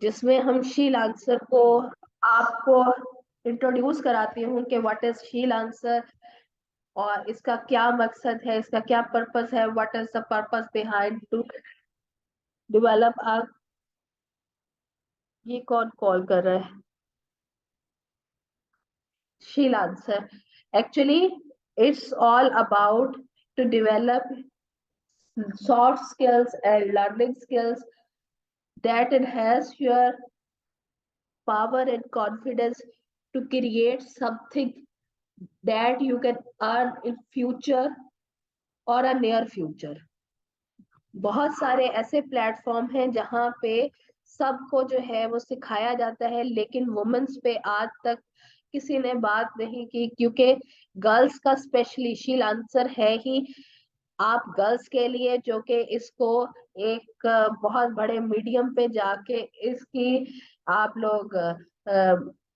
जिसमें हम शील आंसर को आपको इंट्रोड्यूस कराती हूँ कि व्हाट इज शील आंसर और इसका क्या मकसद है, इसका क्या पर्पस है, what is the purpose behind to develop a. ये कौन कॉल कर रहा है? शील answer actually it's all about to develop soft skills and learning skills that enhance your power and confidence to create something that you can earn in future or a near future. बहुत सारे ऐसे platform हैं जहाँ पे सबको जो है वो सिखाया जाता है, लेकिन वुमेन्स पे आज तक किसी ने बात नहीं की, क्योंकि गर्ल्स का स्पेशली शील आंसर है ही आप गर्ल्स के लिए, जो कि इसको एक बहुत बड़े मीडियम पे जाके इसकी आप लोग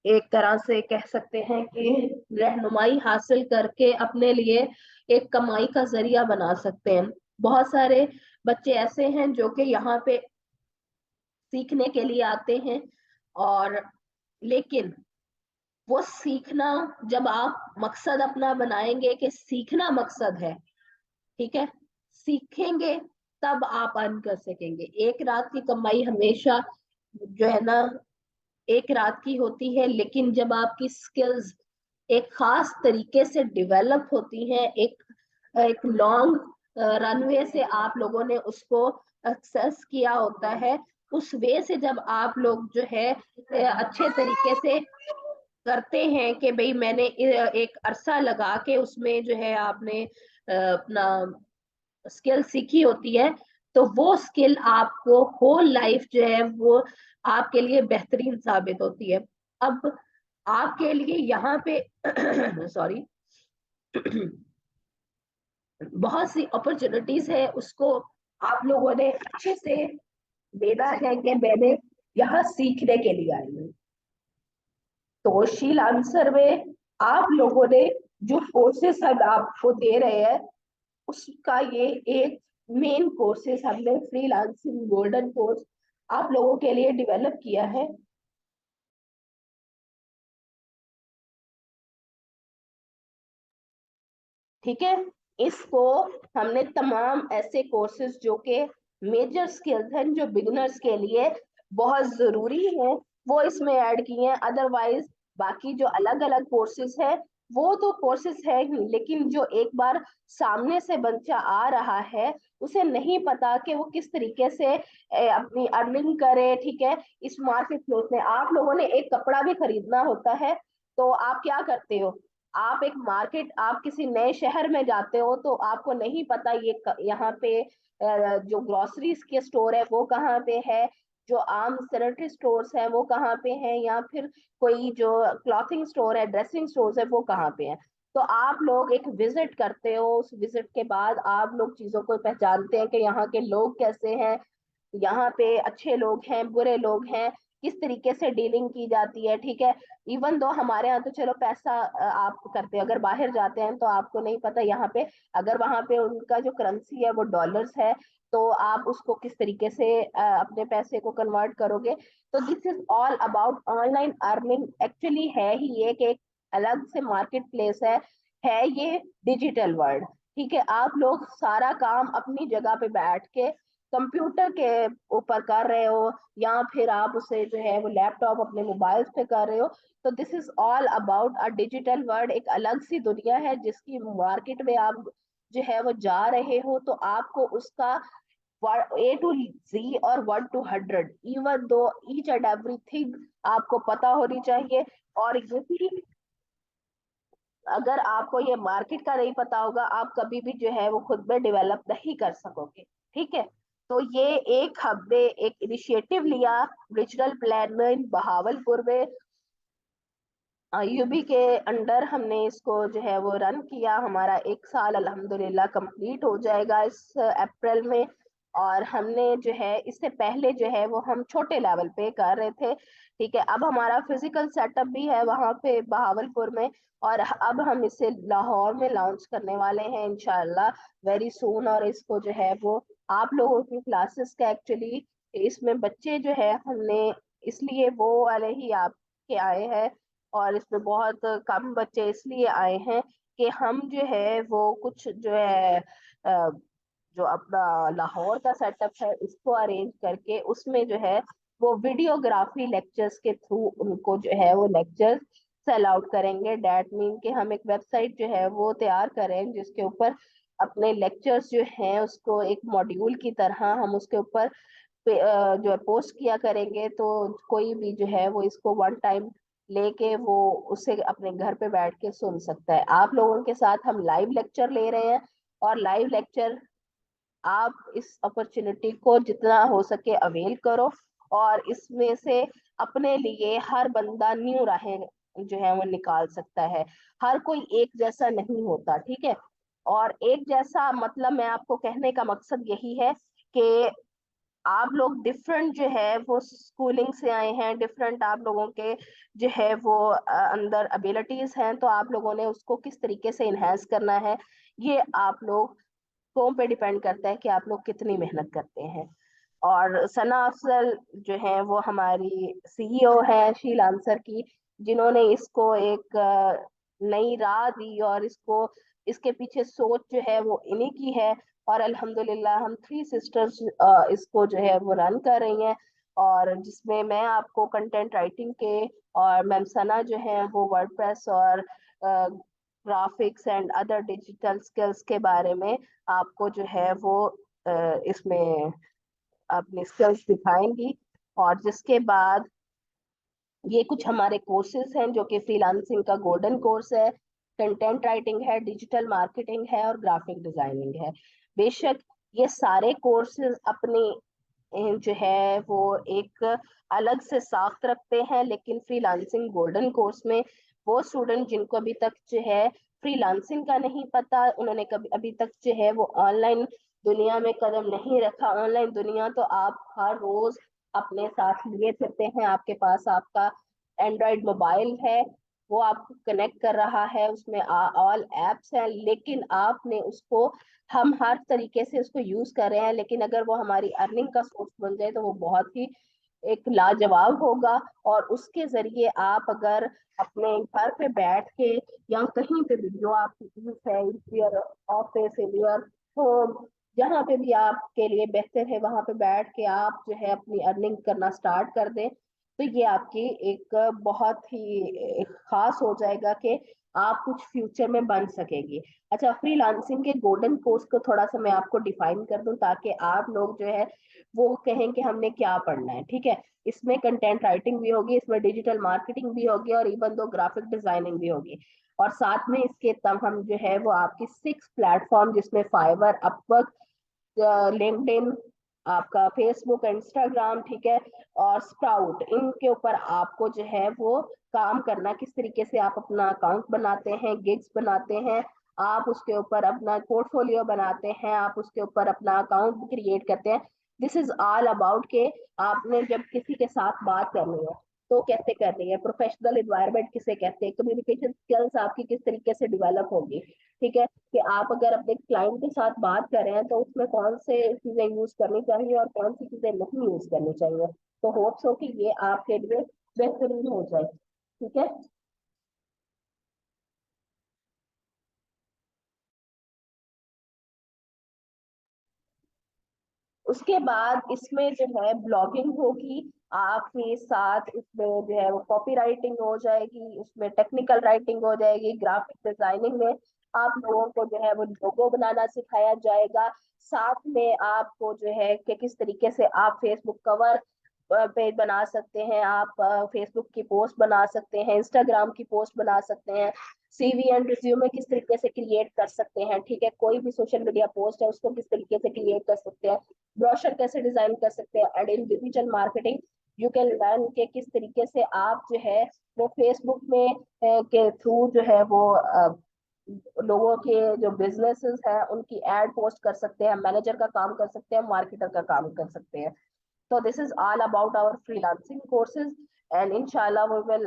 एक तरह से कह सकते हैं कि रहनुमाई हासिल करके अपने लिए एक कमाई का जरिया बना सकते हैं। बहुत सारे बच्चे ऐसे हैं जो कि यहाँ पे सीखने के लिए आते हैं, और लेकिन वो सीखना, जब आप मकसद अपना बनाएंगे कि सीखना मकसद है, ठीक है, सीखेंगे तब आप अर्न कर सकेंगे। एक रात की कमाई हमेशा जो है ना एक रात की होती है, लेकिन जब आपकी स्किल्स एक खास तरीके से डेवलप होती हैं, एक एक लॉन्ग रनवे से आप लोगों ने उसको एक्सेस किया होता है, उस वे से जब आप लोग जो है अच्छे तरीके से करते हैं कि भाई मैंने एक अरसा लगा के उसमें जो है आपने अपना स्किल सीखी होती है, तो वो स्किल आपको होल लाइफ जो है वो आपके लिए बेहतरीन साबित होती है। अब आपके लिए यहाँ पे सॉरी बहुत सी अपॉर्चुनिटीज है, उसको आप लोगों ने अच्छे से देना है कि मैंने यहाँ सीखने के लिए आई हूँ। तो शील आंसर में आप लोगों ने जो कोर्सेस हम आपको दे रहे हैं, उसका ये एक मेन कोर्सेस हमने फ्रीलांसिंग गोल्डन कोर्स आप लोगों के लिए डेवलप किया है। ठीक है, इसको हमने तमाम ऐसे कोर्सेज जो कि मेजर स्किल्स हैं, जो बिगिनर्स के लिए बहुत जरूरी है, वो इसमें ऐड किए हैं। अदरवाइज बाकी जो अलग अलग कोर्सेज है वो तो कोर्सेज है ही, लेकिन जो एक बार सामने से बच्चा आ रहा है उसे नहीं पता कि वो किस तरीके से अपनी अर्निंग करे। ठीक है, इस मार्केट प्लेस में आप लोगों ने एक कपड़ा भी खरीदना होता है, तो आप क्या करते हो, आप एक मार्केट, आप किसी नए शहर में जाते हो तो आपको नहीं पता ये यहाँ पे जो ग्रोसरीज के स्टोर है वो कहाँ पे है, जो आम सैनिटरी स्टोर्स है वो कहाँ पे है, या फिर कोई जो क्लॉथिंग स्टोर है, ड्रेसिंग स्टोर्स है वो कहाँ पे है। तो आप लोग एक विजिट करते हो, उस विजिट के बाद आप लोग चीजों को पहचानते हैं कि यहाँ के लोग कैसे हैं, यहाँ पे अच्छे लोग हैं, बुरे लोग हैं, किस तरीके से डीलिंग की जाती है। ठीक है, इवन दो हमारे यहाँ तो चलो पैसा आप करते हैं, अगर बाहर जाते हैं तो आपको नहीं पता यहाँ पे, अगर वहां पे उनका जो करेंसी है वो डॉलर्स है, तो आप उसको किस तरीके से अपने पैसे को कन्वर्ट करोगे। तो this is all about online earning. Actually है ही ये कि एक अलग से मार्केट प्लेस है ये डिजिटल वर्ल्ड। ठीक है, आप लोग सारा काम अपनी जगह पे बैठ के कंप्यूटर के ऊपर कर रहे हो, या फिर आप उसे जो है वो लैपटॉप अपने मोबाइल पे कर रहे हो। तो this is all about a digital world, एक अलग सी दुनिया है जिसकी मार्केट में आप जो है वो जा रहे हो, तो आपको उसका ए टू जी और 1 to 100 even though each and everything आपको पता होनी चाहिए। और ये भी, अगर आपको ये मार्केट का नहीं पता होगा, आप कभी भी जो है वो खुद में डेवलप नहीं कर सकोगे। ठीक है, तो ये एक हमने एक इनिशिएटिव लिया रीजनल प्लान में बहावलपुर में, यूबी के अंडर हमने इसको जो है वो रन किया। हमारा 1 साल अल्हम्दुलिल्लाह कंप्लीट हो जाएगा इस अप्रैल में। और हमने जो है इससे पहले जो है वो हम छोटे लेवल पे कर रहे थे। ठीक है, अब हमारा फिजिकल सेटअप भी है वहाँ पे बहावलपुर में, और अब हम इसे लाहौर में लॉन्च करने वाले हैं इंशाल्लाह वेरी सून। और इसको जो है वो आप लोगों की क्लासेस का एक्चुअली इसमें बच्चे जो है हमने इसलिए वो वाले ही आपके आए हैं, और इसमें बहुत कम बच्चे इसलिए आए हैं कि हम जो है वो कुछ जो है जो अपना लाहौर का सेटअप है उसको अरेंज करके उसमें जो है वो वीडियोग्राफी लेक्चर्स के थ्रू उनको जो है वो लेक्चर्स सेल आउट करेंगे। डेट मीन कि हम एक वेबसाइट जो है वो तैयार करें जिसके ऊपर अपने लेक्चर्स जो हैं उसको एक मॉड्यूल की तरह हम उसके ऊपर जो है पोस्ट किया करेंगे, तो कोई भी जो है वो इसको वन टाइम लेके वो उसे अपने घर पे बैठ के सुन सकता है। आप लोगों के साथ हम लाइव लेक्चर ले रहे हैं, और लाइव लेक्चर आप इस अपॉर्चुनिटी को जितना हो सके अवेल करो, और इसमें से अपने लिए हर बंदा न्यू राहें जो है वो निकाल सकता है। हर कोई एक जैसा नहीं होता, ठीक है। और एक जैसा मतलब मैं आपको कहने का मकसद यही है कि आप लोग डिफरेंट जो है वो स्कूलिंग से आए हैं, डिफरेंट आप लोगों के जो है वो अंदर एबिलिटीज हैं, तो आप लोगों ने उसको किस तरीके से इन्हेंस करना है, ये आप लोग को पे डिपेंड करता है कि आप लोग कितनी मेहनत करते हैं। और सना अफजल जो है वो हमारी सीईओ है शील आंसर की, जिन्होंने इसको एक नई राह दी, और इसको इसके पीछे सोच जो है वो इन्हीं की है। और अल्हम्दुलिल्लाह हम थ्री सिस्टर्स इसको जो है वो रन कर रही हैं, और जिसमें मैं आपको कंटेंट राइटिंग के, और मैम सना जो है वो वर्डप्रेस और graphics and other digital skills के बारे में आपको जो है वो इसमें अपनी स्किल्स दिखाएंगी। और जिसके बाद ये कुछ हमारे कोर्सेज हैं जो कि फ्रीलांसिंग का गोल्डन कोर्स है, कंटेंट राइटिंग है, डिजिटल मार्केटिंग है, और ग्राफिक डिजाइनिंग है। बेशक ये सारे कोर्सेज अपनी जो है वो एक अलग से साख्त रखते हैं, लेकिन फ्रीलांसिंग गोल्डन कोर्स में वो स्टूडेंट जिनको अभी तक जो है फ्रीलांसिंग का नहीं पता, उन्होंने कभी अभी तक जो है वो ऑनलाइन दुनिया में कदम नहीं रखा। ऑनलाइन दुनिया तो आप हर रोज अपने साथ लिए फिरते हैं, आपके पास आपका एंड्रॉयड मोबाइल है, वो आपको कनेक्ट कर रहा है, उसमें ऑल एप्स हैं, लेकिन आपने उसको हम हर तरीके से उसको यूज कर रहे हैं, लेकिन अगर वो हमारी अर्निंग का सोर्स बन जाए तो वो बहुत ही एक लाजवाब होगा। और उसके जरिए आप अगर अपने घर पे बैठ के या कहीं पे भी जो आप है, योर ऑफिस, योर होम, जहाँ पे भी आपके लिए बेहतर है वहां पे बैठ के आप जो है अपनी अर्निंग करना स्टार्ट कर दें, तो ये आपकी एक बहुत ही खास हो जाएगा कि आप कुछ फ्यूचर में बन सकेगी। अच्छा, फ्रीलांसिंग के गोल्डन कोर्स को थोड़ा सा मैं आपको डिफाइन कर दूं ताकि आप लोग जो है वो कहें कि हमने क्या पढ़ना है, ठीक है। इसमें कंटेंट राइटिंग भी होगी, इसमें डिजिटल मार्केटिंग भी होगी, और इवन दो ग्राफिक डिजाइनिंग भी होगी। और साथ में इसके तब हम जो है वो आपकी 6 प्लेटफॉर्म, जिसमें फाइवर, अपवर्क, लिंक्डइन, आपका फेसबुक, इंस्टाग्राम, ठीक है, और स्प्राउट, इनके ऊपर आपको जो है वो काम करना, किस तरीके से आप अपना अकाउंट बनाते हैं, गिग्स बनाते हैं, आप उसके ऊपर अपना पोर्टफोलियो बनाते हैं, आप उसके ऊपर अपना अकाउंट क्रिएट करते हैं। दिस इज ऑल अबाउट के आपने जब किसी के साथ बात करनी है तो कैसे करनी है, प्रोफेशनल इन्वायरमेंट किसे कहते हैं, कम्युनिकेशन स्किल्स आपकी किस तरीके से डेवलप होगी, ठीक है, कि आप अगर अपने क्लाइंट के साथ बात कर रहे हैं तो उसमें कौन से चीजें यूज करनी चाहिए और कौन सी चीजें नहीं यूज करनी चाहिए। तो होप्स हो कि ये आपके लिए बेहतरीन हो जाए, ठीक है। उसके बाद इसमें जो है ब्लॉगिंग होगी आपके साथ, इसमें जो है वो कॉपी राइटिंग हो जाएगी, उसमें टेक्निकल राइटिंग हो जाएगी, ग्राफिक डिजाइनिंग में आप लोगों को जो है वो लोगो बनाना सिखाया जाएगा। साथ में आपको जो है कि किस तरीके से आप फेसबुक कवर पेज बना सकते हैं, आप फेसबुक की पोस्ट बना सकते हैं, इंस्टाग्राम की पोस्ट बना सकते हैं, सीवी एंड रिज्यूमे किस तरीके से क्रिएट कर सकते हैं, ठीक है, कोई भी सोशल मीडिया पोस्ट है उसको किस तरीके से क्रिएट कर सकते हैं, ब्रोशर कैसे डिजाइन कर सकते हैं, and in digital marketing you can learn के किस तरीके से आप जो है वो फेसबुक में के थ्रू जो है वो लोगों के जो बिजनेसेस हैं उनकी एड पोस्ट कर सकते हैं, मैनेजर का काम कर सकते हैं, मार्केटर का काम कर सकते हैं। So this is all about our freelancing courses, and inshallah we will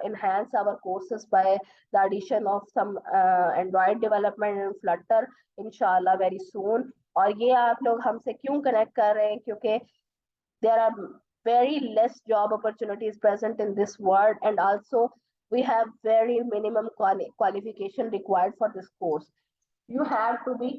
enhance our courses by the addition of some Android development and Flutter inshallah very soon. और ये आप लोग हमसे क्यों कनेक्ट कर रहे हैं, क्योंकि there are very less job opportunities present in this world, and also we have very minimum qualification required for this course. You have to be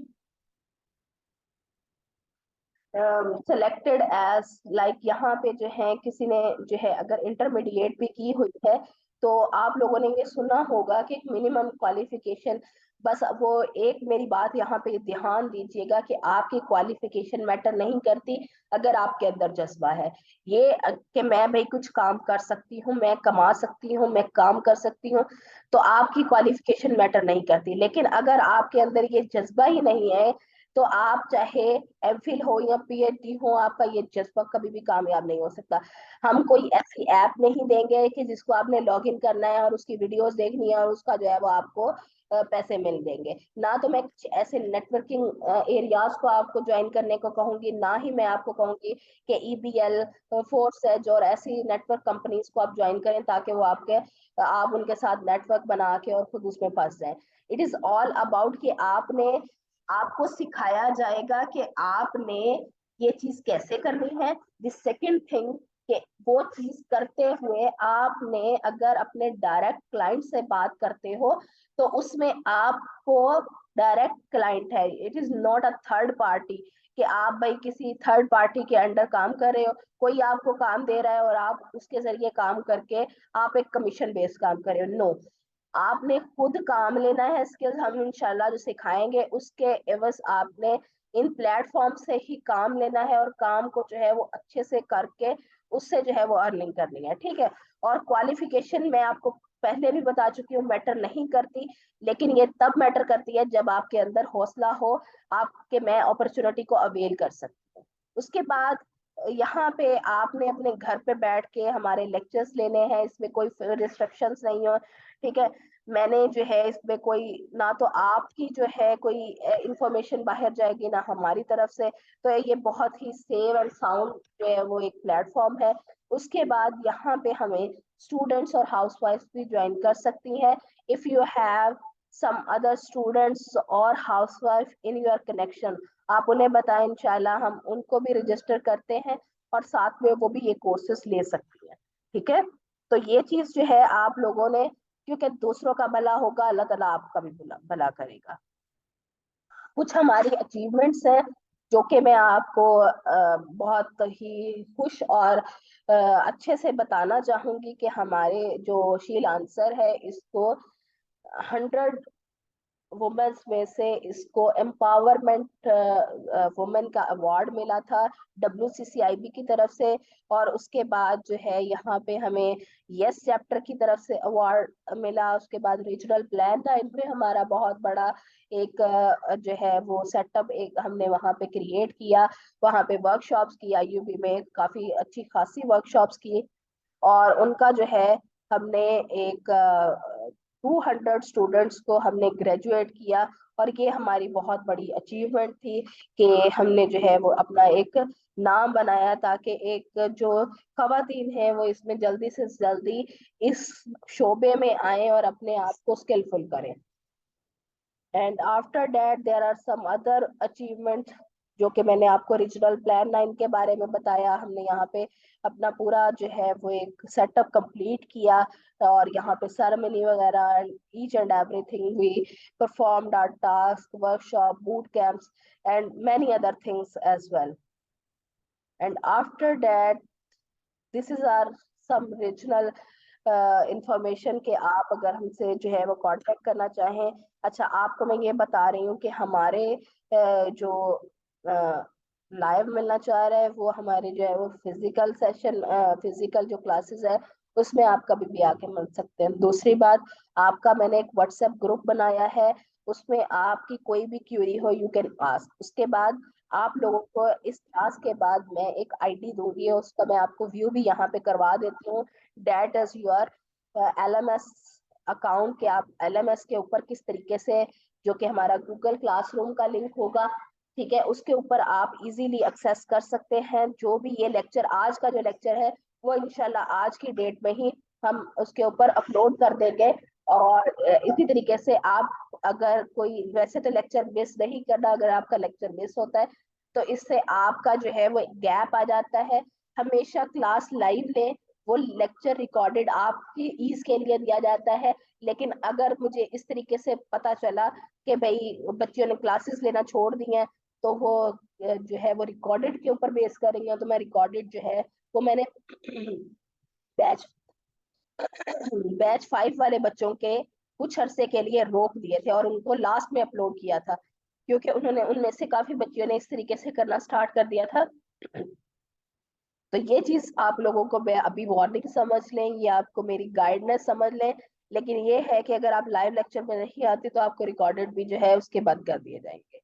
selected as like, यहाँ पे जो है किसी ने जो है अगर इंटरमीडिएट भी की हुई है तो आप लोगों ने ये सुना होगा कि मिनिमम क्वालिफिकेशन, बस वो एक मेरी बात यहाँ पे ध्यान दीजिएगा कि आपकी क्वालिफिकेशन मैटर नहीं करती अगर आपके अंदर जज्बा है ये कि मैं भाई कुछ काम कर सकती हूँ, मैं कमा सकती हूँ, मैं काम कर सकती हूँ, तो आपकी क्वालिफिकेशन मैटर नहीं करती। लेकिन अगर आपके अंदर ये जज्बा ही नहीं है तो आप चाहे एमफिल हो या पीएचडी हो, आपका ये जज्बा कभी भी कामयाब नहीं हो सकता। हम कोई ऐसी ऐप नहीं देंगे कि जिसको आपने लॉग इन करना है और उसकी वीडियोस देखनी है और उसका जो है वो आपको पैसे मिल देंगे। ना तो मैं कुछ ऐसे नेटवर्किंग एरियाज को आपको ज्वाइन करने को कहूंगी, ना ही मैं आपको कहूंगी कि ईबीएल, फोर्स एज और ऐसी नेटवर्क कंपनीज को आप ज्वाइन करें ताकि वो आप उनके साथ नेटवर्क बना के और खुद उसमें फंस जाए। इट इज ऑल अबाउट कि आपको सिखाया जाएगा कि आपने ये चीज कैसे करनी है। द सेकंड थिंग कि वो चीज करते हुए आपने अगर अपने डायरेक्ट क्लाइंट से बात करते हो तो उसमें आपको डायरेक्ट क्लाइंट है, it is not a third party कि आप भाई किसी थर्ड पार्टी के अंडर काम कर रहे हो, कोई आपको काम दे रहा है और आप उसके जरिए काम करके आप एक कमीशन बेस्ड काम कर रहे हो। नो, आपने खुद काम लेना है, स्किल्स हम इंशाल्लाह जो सिखाएंगे उसके एवज आपने इन प्लेटफॉर्म से ही काम लेना है और काम को जो है वो अच्छे से करके उससे जो है वो अर्निंग करनी है, ठीक है। और क्वालिफिकेशन मैं आपको पहले भी बता चुकी हूँ मैटर नहीं करती, लेकिन ये तब मैटर करती है जब आपके अंदर हौसला हो आपके मैं अपॉर्चुनिटी को अवेल कर सकती हूँ। उसके बाद यहाँ पे आपने अपने घर पे बैठ के हमारे लेक्चर्स लेने हैं, इसमें कोई रिस्ट्रिक्शंस नहीं हो, ठीक है। मैंने जो है इसमें कोई ना तो आपकी जो है कोई इंफॉर्मेशन बाहर जाएगी ना हमारी तरफ से, तो ये बहुत ही सेव एंड साउंड जो है वो एक प्लेटफॉर्म है। उसके बाद यहाँ पे हमें स्टूडेंट्स और हाउसवाइफ भी ज्वाइन कर सकती हैं। If you have some other students और हाउसवाइफ इन योर कनेक्शन, आप उन्हें बताएं, इंशाल्लाह हम उनको भी रजिस्टर करते हैं और साथ में वो भी ये कोर्सेस ले सकती हैं, ठीक है। तो ये चीज जो है आप लोगों ने, क्योंकि दूसरों का भला होगा अल्लाह ताला आपका भी भला करेगा। कुछ हमारी अचीवमेंट्स हैं जो कि मैं आपको बहुत ही खुश और अच्छे से बताना चाहूंगी कि हमारे जो शील आंसर है इसको 100 वुमेन्स में से इसको एम्पावरमेंट वुमेन का अवार्ड मिला था WCCIB की तरफ से। और उसके बाद जो है यहाँ पे हमें यस चैप्टर की तरफ से अवार्ड मिला। उसके बाद रीजनल प्लान था, इनमें हमारा बहुत बड़ा एक जो है वो सेटअप एक हमने वहाँ पे क्रिएट किया, वहाँ पे वर्कशॉप्स की, IUB में काफी अच्छी खासी वर्कशॉप्स की और उनका जो है हमने एक 200 स्टूडेंट्स को हमने ग्रेजुएट किया। और ये हमारी बहुत बड़ी अचीवमेंट थी कि हमने जो है वो अपना एक नाम बनाया ताकि एक जो खवातीन है वो इसमें जल्दी से जल्दी इस शोबे में आए और अपने आप को स्किलफुल करें। And after that there are some other achievement जो कि मैंने आपको रीजनल प्लान 9 के बारे में बताया। हमने यहाँ पे अपना पूरा जो है वो एक सेटअप कंप्लीट किया और यहाँ पे सेरेमनी वगैरह each and everything we performed our task, workshop, boot camps and many other things as well. And after that this is are some regional information कि आप अगर हमसे जो है वो कांटेक्ट करना चाहें। अच्छा, आपको मैं ये बता रही हूँ कि हमारे जो लाइव मिलना चाह रहा है वो हमारे जो है वो फिजिकल सेशन, फिजिकल जो क्लासेस है उसमें आप कभी भी आके मिल सकते हैं। दूसरी बात, आपका मैंने एक व्हाट्सएप ग्रुप बनाया है, उसमें आपकी कोई भी क्यूरी हो यू कैन आस्क। उसके बाद आप लोगों को इस क्लास के बाद मैं एक ID दूंगी और उसका मैं आपको व्यू भी यहाँ पे करवा देती हूँ। That is your LMS account के आप LMS के ऊपर किस तरीके से, जो कि हमारा गूगल क्लासरूम का लिंक होगा, ठीक है, उसके ऊपर आप इजीली एक्सेस कर सकते हैं। जो भी ये लेक्चर, आज का जो लेक्चर है वो इंशाल्लाह आज की डेट में ही हम उसके ऊपर अपलोड कर देंगे। और इसी तरीके से आप अगर कोई, वैसे तो लेक्चर मिस नहीं करना, अगर आपका लेक्चर मिस होता है तो इससे आपका जो है वो गैप आ जाता है। हमेशा क्लास लाइव लें, वो लेक्चर रिकॉर्डेड आपकी ईज के लिए दिया जाता है। लेकिन अगर मुझे इस तरीके से पता चला कि भाई बच्चों ने क्लासेस लेना छोड़ दी हैं, तो वो जो है वो रिकॉर्डेड के ऊपर बेस करेंगे, तो मैं रिकॉर्डेड जो है वो मैंने बैच बैच 5 वाले बच्चों के कुछ अरसे के लिए रोक दिए थे और उनको लास्ट में अपलोड किया था, क्योंकि उन्होंने उनमें से काफी बच्चियों ने इस तरीके से करना स्टार्ट कर दिया था। तो ये चीज आप लोगों को मैं अभी वार्निंग समझ लें, ये आपको मेरी गाइडनेस समझ लें। लेकिन ये है कि अगर आप लाइव लेक्चर में नहीं आते तो आपको रिकॉर्डेड भी जो है उसके बंद कर दिए जाएंगे।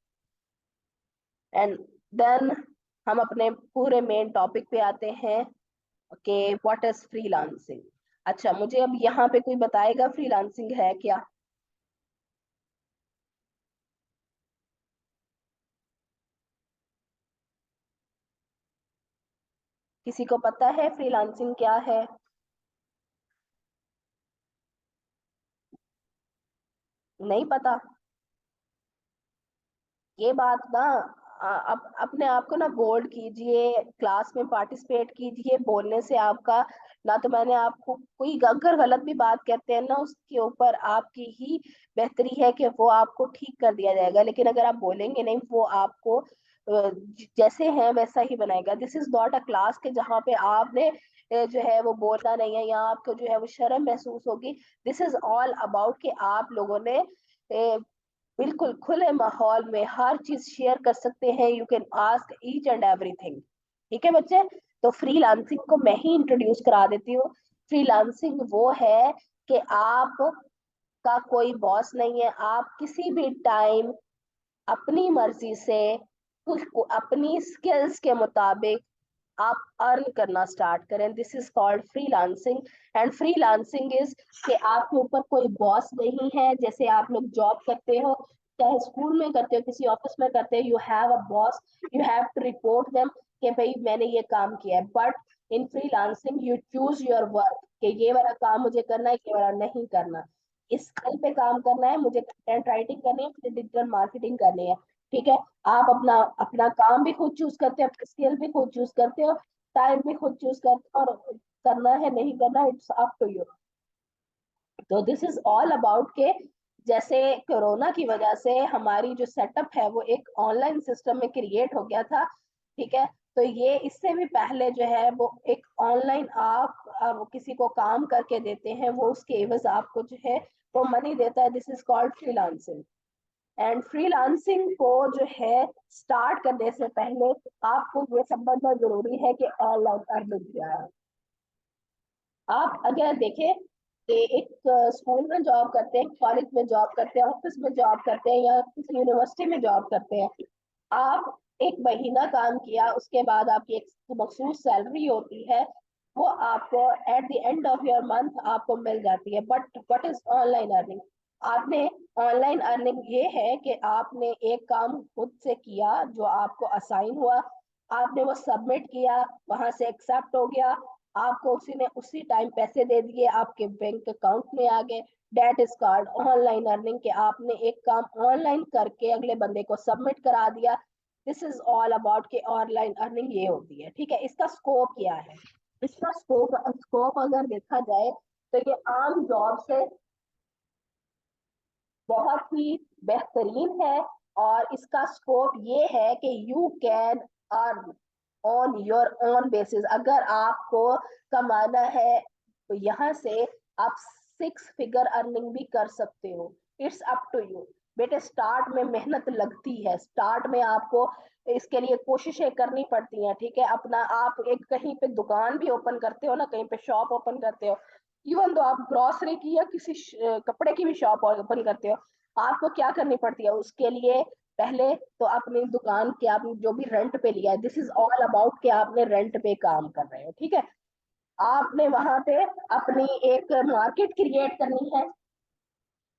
एंड देन हम अपने पूरे मेन टॉपिक पे आते हैं कि व्हाट इज फ्रीलांसिंग। अच्छा, मुझे अब यहाँ पे कोई बताएगा फ्रीलांसिंग है क्या? किसी को पता है फ्रीलांसिंग क्या है? नहीं पता? ये बात ना अपने आप को ना बोल्ड कीजिए, क्लास में पार्टिसिपेट कीजिए। बोलने से आपका ना, तो मैंने आपको कोई अगर गलत भी बात कहते हैं ना, उसके ऊपर आपकी ही बेहतरी है कि वो आपको ठीक कर दिया जाएगा। लेकिन अगर आप बोलेंगे नहीं, वो आपको जैसे हैं वैसा ही बनाएगा। This is not a class के जहाँ पे आपने जो है वो बोलना नहीं है या आपको जो है वो शर्म महसूस होगी। दिस इज ऑल अबाउट कि आप लोगों ने बिल्कुल खुले माहौल में हर चीज शेयर कर सकते हैं। You can ask each and everything. ठीक है बच्चे? तो फ्रीलांसिंग को मैं ही इंट्रोड्यूस करा देती हूँ। फ्रीलांसिंग वो है कि आप का कोई बॉस नहीं है। आप किसी भी टाइम अपनी मर्जी से अपनी स्किल्स के मुताबिक आप अर्न करना स्टार्ट करें। This is called freelancing. And freelancing is कि आपके ऊपर कोई बॉस नहीं है। जैसे आप लोग जॉब करते हो, चाहे स्कूल में करते हो, किसी ऑफिस में करते हो, you have a boss, you have to report them कि भाई मैंने ये काम किया है। But in freelancing you choose your work कि ये वाला काम मुझे करना है, ये वाला नहीं करना। इस स्किल पे काम करना है मुझे, कंटेंट राइटिंग करनी है, मुझे डिजिटल मार्केटिंग करनी है। ठीक है? आप अपना अपना काम भी खुद चूज करते हो, अपनी स्किल भी खुद चूज करते हो, टाइम भी खुद चूज करते हो, और करना है नहीं करना इट्स अप टू यू। तो दिस इज ऑल अबाउट के जैसे कोरोना की वजह से हमारी जो सेटअप है वो एक ऑनलाइन सिस्टम में क्रिएट हो गया था। ठीक है? तो ये इससे भी पहले जो है वो एक ऑनलाइन आप किसी को काम करके देते हैं, वो उसके एवज आपको जो है वो मनी देता है। This is called freelancing. And freelancing को जो है स्टार्ट करने से पहले आपको ये समझना जरूरी है कि ऑनलाइन अर्निंग क्या है। आप अगर देखें कि एक स्कूल में जॉब करते हैं, कॉलेज में जॉब करते हैं, ऑफिस में जॉब करते हैं या किसी यूनिवर्सिटी में जॉब करते हैं, आप एक महीना काम किया, उसके बाद आपकी एक मखसूस सैलरी होती है, वो आपको at the end of your month आपको मिल जाती है। But what is online earning? आपने ऑनलाइन अर्निंग ये है कि आपने एक काम खुद से किया जो आपको असाइन हुआ, आपने वो सबमिट किया, वहां से एक्सेप्ट हो गया, आपको उसी ने उसी टाइम पैसे दे दिए, आपके बैंक अकाउंट में आ गए। That is called online earning कि आपने एक काम ऑनलाइन करके अगले बंदे को सबमिट करा दिया। दिस इज ऑल अबाउट कि ऑनलाइन अर्निंग ये होती है। ठीक है? इसका स्कोप क्या है? इसका स्कोप स्कोप अगर देखा जाए तो ये आम जॉब से बहुत ही बेहतरीन है। और इसका स्कोप ये है कि you can earn on your own basis. अगर आपको कमाना है तो यहाँ से आप 6 फिगर अर्निंग भी कर सकते हो। It's up to you. बेटे स्टार्ट में मेहनत लगती है, स्टार्ट में आपको इसके लिए कोशिशें करनी पड़ती हैं। ठीक है? अपना आप एक कहीं पे दुकान भी ओपन करते हो ना, कहीं पे शॉप ओपन करते हो, इवन तो आप ग्रोसरी की या किसी कपड़े की भी शॉप ओपन करते हो, आपको क्या करनी पड़ती है उसके लिए? पहले तो अपनी दुकान के आपने जो भी रेंट पे लिया है, दिस इज ऑल अबाउट कि आपने रेंट पे काम कर रहे हो। ठीक है? आपने वहां पे अपनी एक मार्केट क्रिएट करनी है।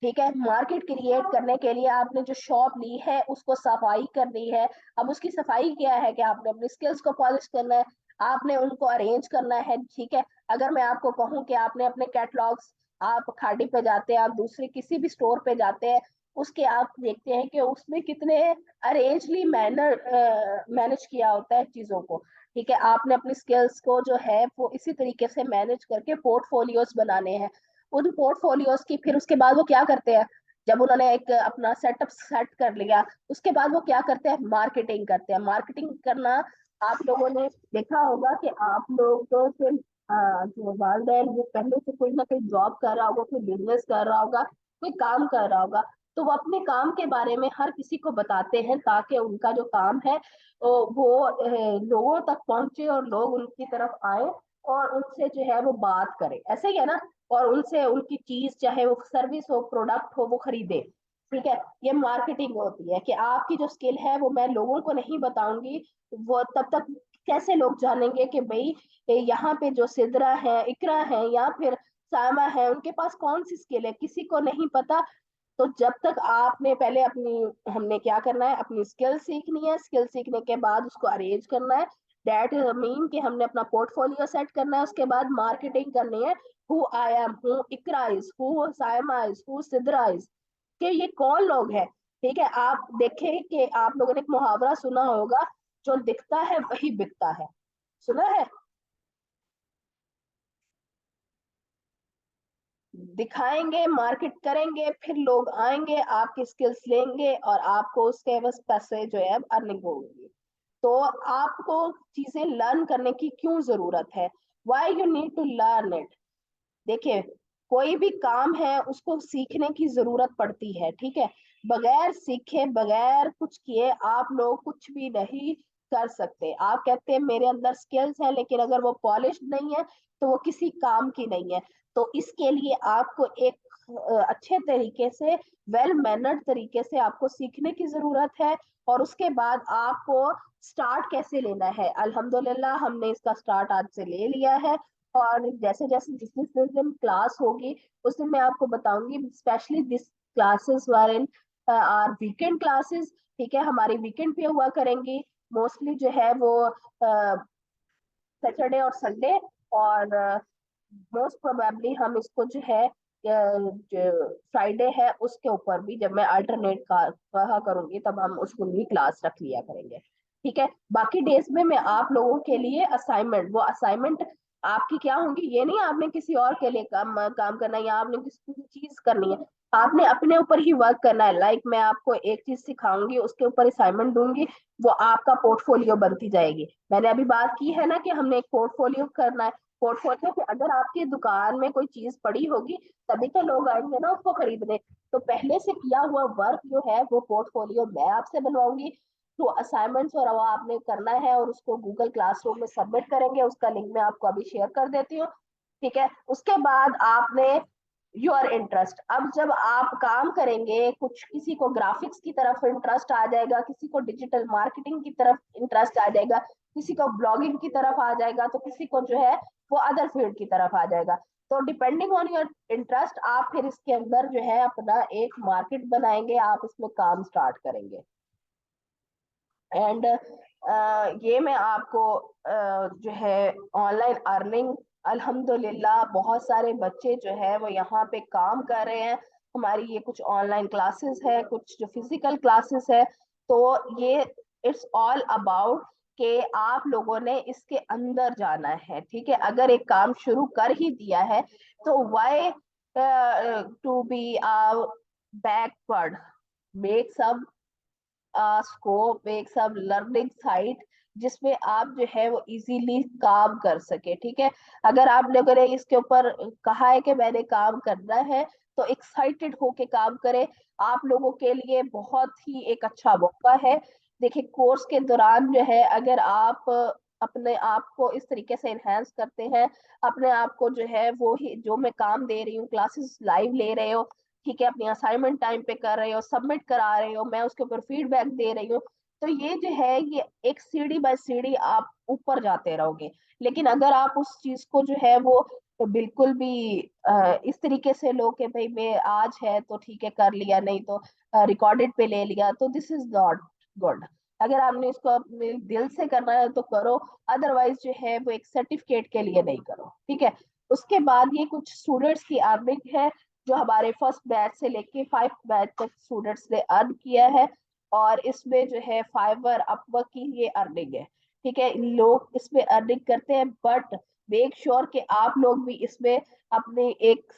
ठीक है? मार्केट क्रिएट करने के लिए आपने जो शॉप ली है उसको सफाई करनी है। अब उसकी सफाई क्या है कि आपने अपनी स्किल्स को पॉलिश करना है, आपने उनको अरेंज करना है। ठीक है? अगर मैं आपको कहूँ कि आपने अपने कैटलॉग्स, आप खाड़ी पे जाते हैं, आप दूसरे किसी भी स्टोर पे जाते हैं, उसके आप देखते हैं कि उसमें कितने अरेंजली मैनेज किया होता है चीजों को। ठीक है, आपने अपनी स्किल्स को जो है वो इसी तरीके से मैनेज करके पोर्टफोलियोज बनाने हैं। उन पोर्टफोलियोज की फिर उसके बाद वो क्या करते हैं, जब उन्होंने एक अपना सेटअप सेट कर लिया, उसके बाद वो क्या करते हैं, मार्केटिंग करते हैं। मार्केटिंग करना आप लोगों ने देखा होगा कि आप लोग तो सिर्फ जो वालदैन वो पहले से कोई ना कोई जॉब कर रहा होगा, कोई बिजनेस कर रहा होगा, कोई काम कर रहा होगा, तो वो अपने काम के बारे में हर किसी को बताते हैं ताकि उनका जो काम है वो लोगों तक पहुंचे और लोग उनकी तरफ आए और उनसे जो है वो बात करें, ऐसे ही है ना। और उनसे उनकी चीज चाहे वो सर्विस हो प्रोडक्ट हो वो खरीदे। ठीक है, ये मार्केटिंग होती है कि आपकी जो स्किल है वो मैं लोगों को नहीं बताऊंगी, वो तब तक कैसे लोग जानेंगे कि भाई यहाँ पे जो सिद्रा है, इकरा है या फिर सामा है, उनके पास कौन सी स्किल है, किसी को नहीं पता। तो जब तक आपने पहले अपनी, हमने क्या करना है, अपनी स्किल सीखनी है, स्किल सीखने के बाद उसको अरेंज करना है। दैट मीन कि हमने अपना पोर्टफोलियो सेट करना है, उसके बाद मार्केटिंग करनी है। Who I am, who Iqra is, who Saima is, who Sidra is, कि ये कौन लोग हैं। ठीक है, आप देखें कि आप लोगों ने एक मुहावरा सुना होगा, जो दिखता है वही बिकता है, सुना है। दिखाएंगे, मार्केट करेंगे, फिर लोग आएंगे, आपकी स्किल्स लेंगे और आपको उसके बस पैसे जो है अर्निंग होगी। तो आपको चीजें लर्न करने की क्यों जरूरत है, why you need to learn it. देखिए, कोई भी काम है उसको सीखने की जरूरत पड़ती है। ठीक है, बगैर सीखे बगैर कुछ किए आप लोग कुछ भी नहीं कर सकते। आप कहते हैं मेरे अंदर स्किल्स है, लेकिन अगर वो पॉलिश नहीं है तो वो किसी काम की नहीं है। तो इसके लिए आपको एक अच्छे तरीके से, वेल मैनर्ड तरीके से आपको सीखने की जरूरत है। और उसके बाद आपको स्टार्ट कैसे लेना है, अल्हम्दुलिल्लाह हमने इसका स्टार्ट आज से ले लिया है। और जैसे जैसे जिस जिस दिन क्लास होगी उस दिन मैं आपको बताऊंगी, specially this classes were in are weekend classes. ठीक है, हमारी वीकेंड पे हुआ करेंगी, मोस्टली जो है वो सैटरडे और संडे। और मोस्ट प्रोबेबली हम इसको जो है जो फ्राइडे है उसके ऊपर भी जब मैं अल्टरनेट का कहा करूंगी तब हम उसको भी क्लास रख लिया करेंगे। ठीक है, बाकी डेज में मैं आप लोगों के लिए असाइनमेंट, वो असाइनमेंट आपकी क्या होंगी, ये नहीं आपने किसी और के लिए काम काम करना है या आपने किसी चीज करनी है, आपने अपने ऊपर ही वर्क करना है। लाइक मैं आपको एक चीज सिखाऊंगी, उसके ऊपर असाइनमेंट दूंगी, वो आपका पोर्टफोलियो बनती जाएगी। मैंने अभी बात की है ना कि हमने एक पोर्टफोलियो करना है। पोर्टफोलियो पे अगर आपकी दुकान में कोई चीज पड़ी होगी तभी तो लोग आएंगे ना उसको खरीदने। तो पहले से किया हुआ वर्क जो है वो पोर्टफोलियो मैं आपसे बनवाऊंगी। तो असाइनमेंट्स और वो आपने करना है और उसको गूगल क्लासरूम में सबमिट करेंगे, उसका लिंक मैं आपको अभी शेयर कर देती हूँ। ठीक है, उसके बाद आपने योर इंटरेस्ट, अब जब आप काम करेंगे, कुछ किसी को ग्राफिक्स की तरफ इंटरेस्ट आ जाएगा, किसी को डिजिटल मार्केटिंग की तरफ इंटरेस्ट आ जाएगा, किसी को ब्लॉगिंग की तरफ आ जाएगा, तो किसी को जो है वो अदर फील्ड की तरफ आ जाएगा। तो डिपेंडिंग ऑन योर इंटरेस्ट आप फिर इसके अंदर जो है अपना एक मार्केट बनाएंगे, आप इसमें काम स्टार्ट करेंगे। एंड ये मैं आपको जो है ऑनलाइन अर्निंग, अल्हम्दुलिल्लाह बहुत सारे बच्चे जो है वो यहाँ पे काम कर रहे हैं। हमारी ये कुछ ऑनलाइन क्लासेस है, कुछ जो फिजिकल क्लासेस है। तो ये इट्स ऑल अबाउट कि आप लोगों ने इसके अंदर जाना है। ठीक है, अगर एक काम शुरू कर ही दिया है तो why to be backward, make सब स्कोप, एक सब लर्निंग साइट जिसमें आप जो है वो इजीली काम कर सके। ठीक है, अगर आप लोगों ने इसके ऊपर कहा है कि मैंने काम करना है तो एक्साइटेड होके काम करें। आप लोगों के लिए बहुत ही एक अच्छा मौका है। देखिए, कोर्स के दौरान जो है अगर आप अपने आप को इस तरीके से एनहेंस करते हैं, अपने आप को जो है वो ही जो मैं काम दे रही हूँ, क्लासेस लाइव ले रहे हो, ठीक है, अपनी असाइनमेंट टाइम पे कर रहे हो, सबमिट करा रहे हो, मैं उसके ऊपर फीडबैक दे रही हूँ, तो ये जो है ये एक सीढ़ी बाय सीढ़ी आप ऊपर जाते रहोगे। लेकिन अगर आप उस चीज को जो है वो तो बिल्कुल भी इस तरीके से लो कि भाई मैं आज है तो ठीक है कर लिया, नहीं तो रिकॉर्डेड पे ले लिया, तो दिस इज नॉट गुड। अगर आपने इसको अपने दिल से करना है तो करो, अदरवाइज जो है वो एक सर्टिफिकेट के लिए नहीं करो। ठीक है, उसके बाद ये कुछ स्टूडेंट्स की अर्निंग है जो हमारे फर्स्ट बैच से लेके 5 बैच तक स्टूडेंट्स ने अर्न किया है, और इसमें जो है फाइवर अपवर्क की ये अर्निंग है। ठीक है, लोग इसमें अर्निंग करते हैं, बट मेक श्योर कि आप लोग भी इसमें अपने एक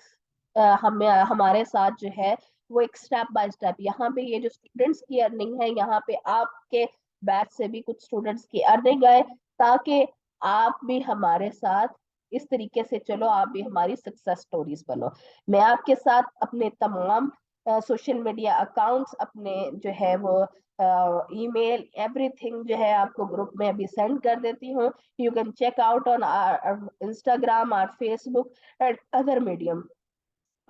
हमें हमारे साथ जो है वो एक स्टेप बाय स्टेप, यहाँ पे ये जो स्टूडेंट्स की अर्निंग है, यहाँ पे आपके बैच से भी कुछ स्टूडेंट्स की अर्निंग आए, ताकि आप भी हमारे साथ इस तरीके से चलो, आप भी हमारी सक्सेस स्टोरीज बनो। मैं आपके साथ अपने तमाम सोशल मीडिया अकाउंट्स, अपने जो है वो ईमेल, एवरीथिंग जो है आपको ग्रुप में अभी सेंड कर देती हूँ। You can check out on Instagram और फेसबुक एंड अदर मीडियम।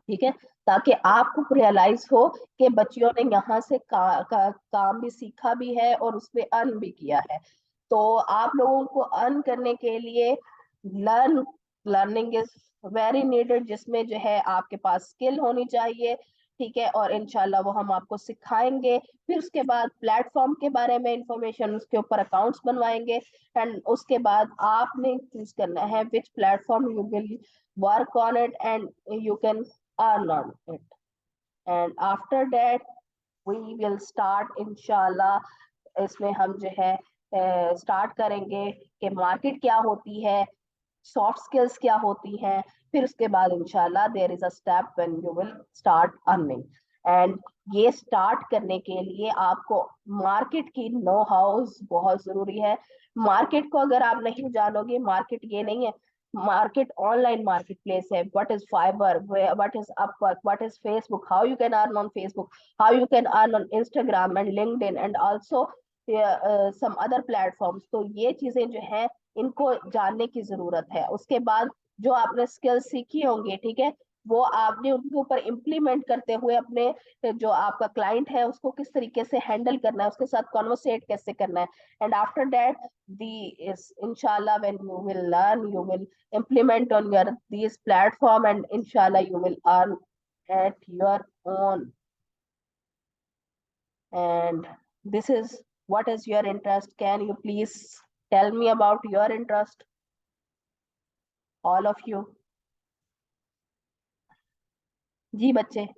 ठीक है, ताकि आपको रियलाइज हो कि बच्चियों ने यहाँ से काम भी सीखा भी है और उसमें अर्न भी किया है। तो आप लोगों को अर्न करने के लिए लर्निंग इज वेरी नीडेड, जिसमें जो है आपके पास स्किल होनी चाहिए। ठीक है, और इनशाला वो हम आपको सिखाएंगे। फिर उसके बाद प्लेटफॉर्म के बारे में इंफॉर्मेशन, उसके ऊपर अकाउंट्स बनवाएंगे, एंड उसके बाद आपने चूज करना है which platform you will work on it and you can earn on it. And after that we will start inshallah, इसमें हम जो है स्टार्ट करेंगे कि मार्केट क्या होती है, सॉफ्ट स्किल्स क्या होती हैं। फिर उसके बाद इंशाल्लाह there is a step when you will start earning. And ये स्टार्ट करने के लिए आपको मार्केट की नो हाउस बहुत जरूरी है। मार्केट को अगर आप नहीं जानोगे, मार्केट ये नहीं है, market online marketplace है, what is Fiverr, what is Upwork, what is Facebook, how you can earn on Facebook, how you can earn on Instagram and LinkedIn and also some other platforms। तो ये चीजें जो है इनको जानने की जरूरत है। उसके बाद जो आपने स्किल सीखी होंगी, ठीक है, वो आपने उनके ऊपर इम्प्लीमेंट करते हुए अपने जो आपका क्लाइंट है उसको किस तरीके से हैंडल करना है, उसके साथ कॉन्वर्सेट कैसे करना है। And after that the is inshallah when you will learn, you will implement on your these platform, and inshallah you will earn at your own। And this is what is your interest, can you please tell me about your interest, all of you? जी बच्चे।